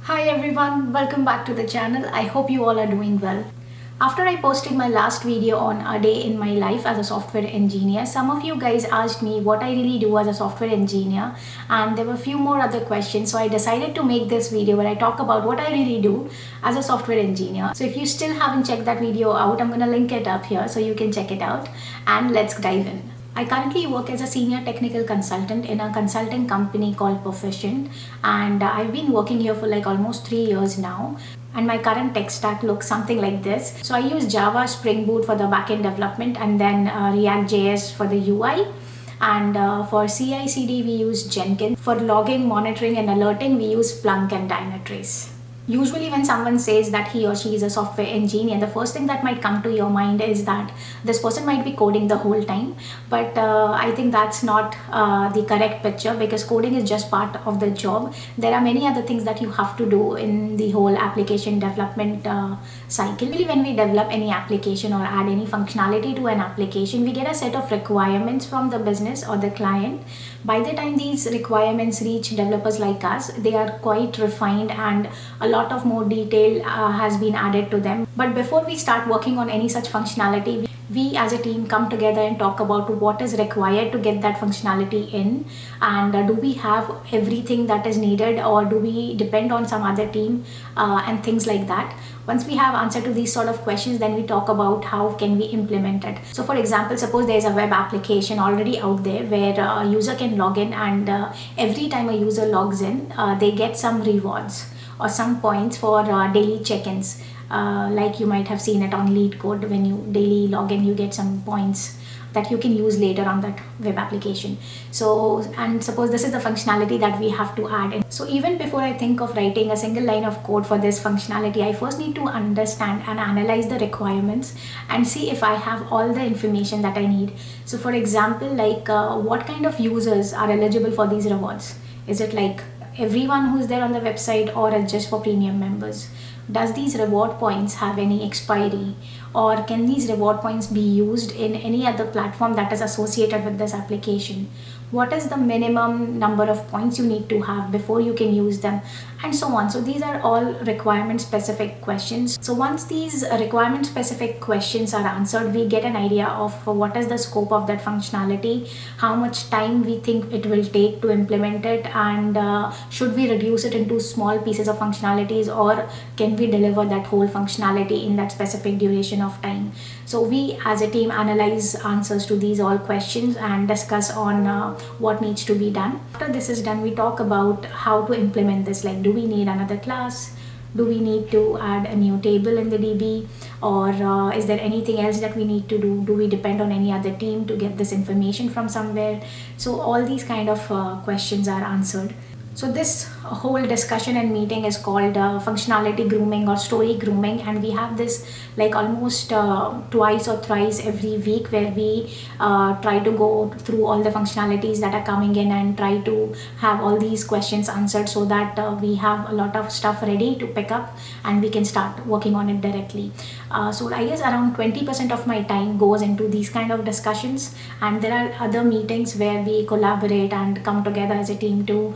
Hi everyone, welcome back to the channel. I hope you all are doing well. After I posted my last video on a day in my life as a software engineer, some of you guys asked me what I really do as a software engineer, and there were a few more other questions, so I decided to make this video where I talk about what I really do as a software engineer. So if you still haven't checked that video out, I'm gonna link it up here so you can check it out, and let's dive in. I currently work as a senior technical consultant in a consulting company called Perficient, and I've been working here for like almost 3 years now. And my current tech stack looks something like this. So I use Java Spring Boot for the backend development, and then React.js for the UI. And for CI/CD we use Jenkins. For logging, monitoring, and alerting we use Splunk and Dynatrace. Usually when someone says that he or she is a software engineer, the first thing that might come to your mind is that this person might be coding the whole time. But I think that's not the correct picture, because coding is just part of the job. There are many other things that you have to do in the whole application development cycle. Really, when we develop any application or add any functionality to an application, we get a set of requirements from the business or the client. By the time these requirements reach developers like us, they are quite refined and a lot of more detail has been added to them. But before we start working on any such functionality, we as a team come together and talk about what is required to get that functionality in, and do we have everything that is needed, or do we depend on some other team, and things like that. Once we have answer to these sort of questions, then we talk about how can we implement it. So for example, suppose there is a web application already out there where a user can log in, and every time a user logs in, they get some rewards or some points for daily check-ins. Like you might have seen it on LeetCode. When you daily log in, you get some points that you can use later on that web application. So, and suppose this is the functionality that we have to add in. So even before I think of writing a single line of code for this functionality, I first need to understand and analyze the requirements and see if I have all the information that I need. So for example, like what kind of users are eligible for these rewards? Is it like everyone who's there on the website, or it's just for premium members? Does these reward points have any expiry, or can these reward points be used in any other platform that is associated with this application? What is the minimum number of points you need to have before you can use them, and so on. So these are all requirement specific questions. So once these requirement specific questions are answered, we get an idea of what is the scope of that functionality, how much time we think it will take to implement it, and should we reduce it into small pieces of functionalities, or can we deliver that whole functionality in that specific duration of time. So we as a team analyze answers to these all questions and discuss on what needs to be done. After this is done, we talk about how to implement this. Like, do we need another class? Do we need to add a new table in the DB, or is there anything else that we need to do? Do we depend on any other team to get this information from somewhere? So all these kind of questions are answered. So this whole discussion and meeting is called functionality grooming or story grooming, and we have this like almost twice or thrice every week, where we try to go through all the functionalities that are coming in and try to have all these questions answered, so that we have a lot of stuff ready to pick up and we can start working on it directly. So I guess around 20% of my time goes into these kind of discussions, and there are other meetings where we collaborate and come together as a team to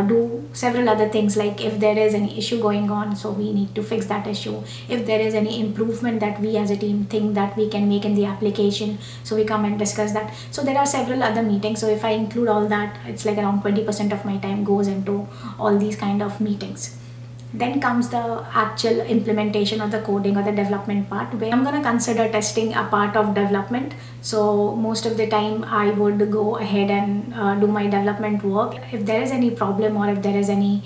do several other things. Like if there is any issue going on, so we need to fix that issue. If there is any improvement that we as a team think that we can make in the application, so we come and discuss that. So there are several other meetings. So if I include all that, it's like around 20% of my time goes into all these kind of meetings. Then comes the actual implementation of the coding or the development part, where I'm going to consider testing a part of development. So most of the time I would go ahead and do my development work. If there is any problem, or if there is any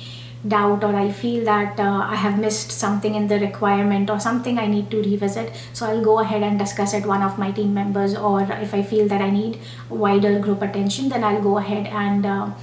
doubt, or I feel that I have missed something in the requirement or something I need to revisit, so I'll go ahead and discuss it one of my team members. Or if I feel that I need wider group attention, then I'll go ahead and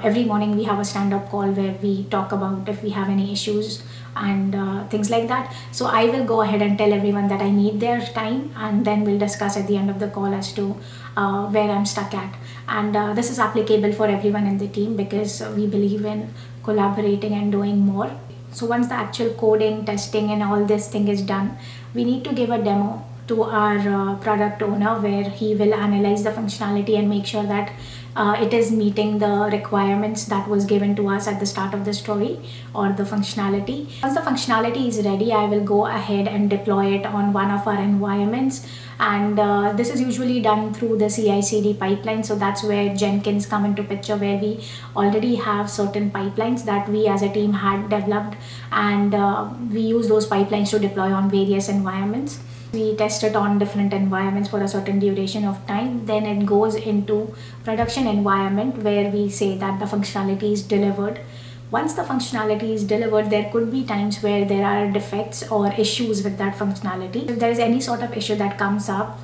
every morning we have a stand-up call where we talk about if we have any issues and things like that. So I will go ahead and tell everyone that I need their time, and then we'll discuss at the end of the call as to where I'm stuck at. And this is applicable for everyone in the team, because we believe in collaborating and doing more. So once the actual coding, testing, and all this thing is done, we need to give a demo to our product owner, where he will analyze the functionality and make sure that it is meeting the requirements that was given to us at the start of the story or the functionality. Once the functionality is ready, I will go ahead and deploy it on one of our environments, and this is usually done through the CI/CD pipeline. So that's where Jenkins come into picture, where we already have certain pipelines that we as a team had developed, and we use those pipelines to deploy on various environments. We test it on different environments for a certain duration of time. Then it goes into production environment, where we say that the functionality is delivered. Once the functionality is delivered, there could be times where there are defects or issues with that functionality. If there is any sort of issue that comes up,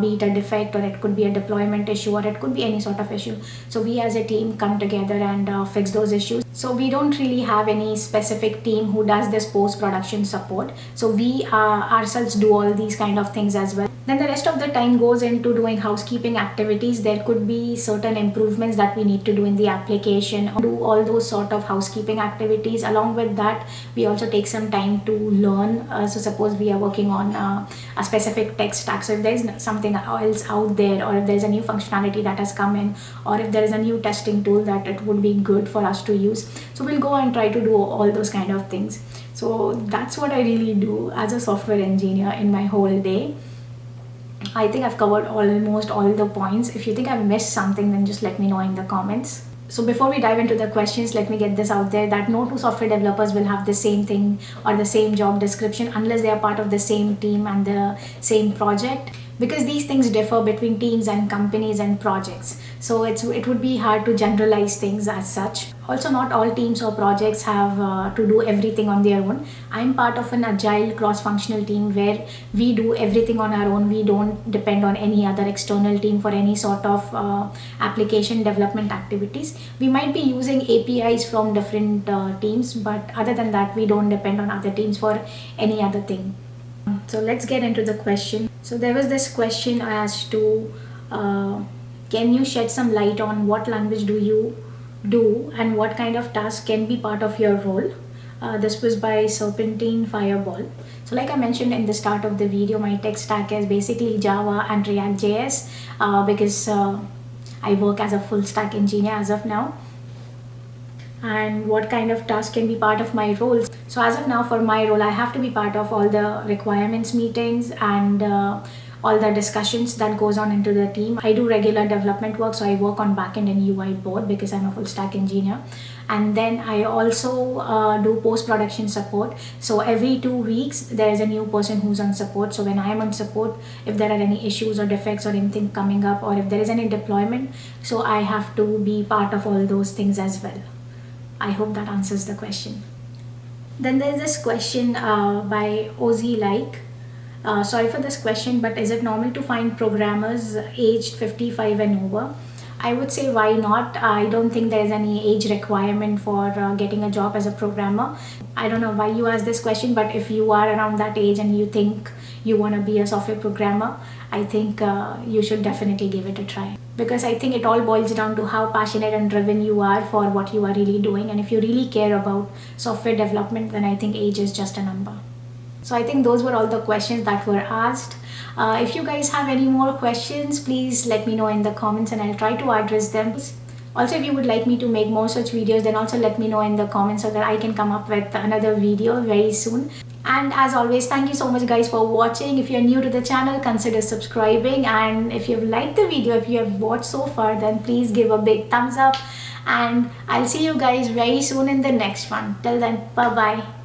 be it a defect, or it could be a deployment issue, or it could be any sort of issue, so we as a team come together and fix those issues. So we don't really have any specific team who does this post-production support. So we ourselves do all these kind of things as well. Then the rest of the time goes into doing housekeeping activities. There could be certain improvements that we need to do in the application, or do all those sort of housekeeping activities. Along with that, we also take some time to learn. So suppose we are working on a specific tech stack. So if there is something else out there, or if there is a new functionality that has come in, or if there is a new testing tool that it would be good for us to use, so we'll go and try to do all those kind of things. So that's what I really do as a software engineer in my whole day. I think I've covered almost all the points. If you think I've missed something, then just let me know in the comments. So before we dive into the questions, let me get this out there, that no two software developers will have the same thing or the same job description unless they are part of the same team and the same project, because these things differ between teams and companies and projects. So it would be hard to generalize things as such. Also, not all teams or projects have to do everything on their own. I'm part of an agile cross-functional team where we do everything on our own. We don't depend on any other external team for any sort of application development activities. We might be using APIs from different teams, but other than that, we don't depend on other teams for any other thing. So let's get into the question. So there was this question as to can you shed some light on what language do you do and what kind of task can be part of your role? This was by Serpentine Fireball. So like I mentioned in the start of the video, my tech stack is basically Java and React.js because I work as a full stack engineer as of now. And what kind of task can be part of my role? So as of now, for my role, I have to be part of all the requirements meetings and all the discussions that goes on into the team. I do regular development work, so I work on backend and UI both because I'm a full stack engineer. And then I also do post-production support. So every 2 weeks, there is a new person who's on support. So when I am on support, if there are any issues or defects or anything coming up, or if there is any deployment, so I have to be part of all those things as well. I hope that answers the question. Then there's this question by Ozzy Like. Sorry for this question, but is it normal to find programmers aged 55 and over? I would say why not. I don't think there is any age requirement for getting a job as a programmer. I don't know why you asked this question, but if you are around that age and you think you want to be a software programmer, I think you should definitely give it a try. Because I think it all boils down to how passionate and driven you are for what you are really doing. And if you really care about software development, then I think age is just a number. So I think those were all the questions that were asked. If you guys have any more questions, please let me know in the comments and I'll try to address them. Also, if you would like me to make more such videos, then also let me know in the comments so that I can come up with another video very soon. And as always, thank you so much guys for watching. If you're new to the channel, consider subscribing. And if you've liked the video, if you have watched so far, then please give a big thumbs up. And I'll see you guys very soon in the next one. Till then, bye-bye.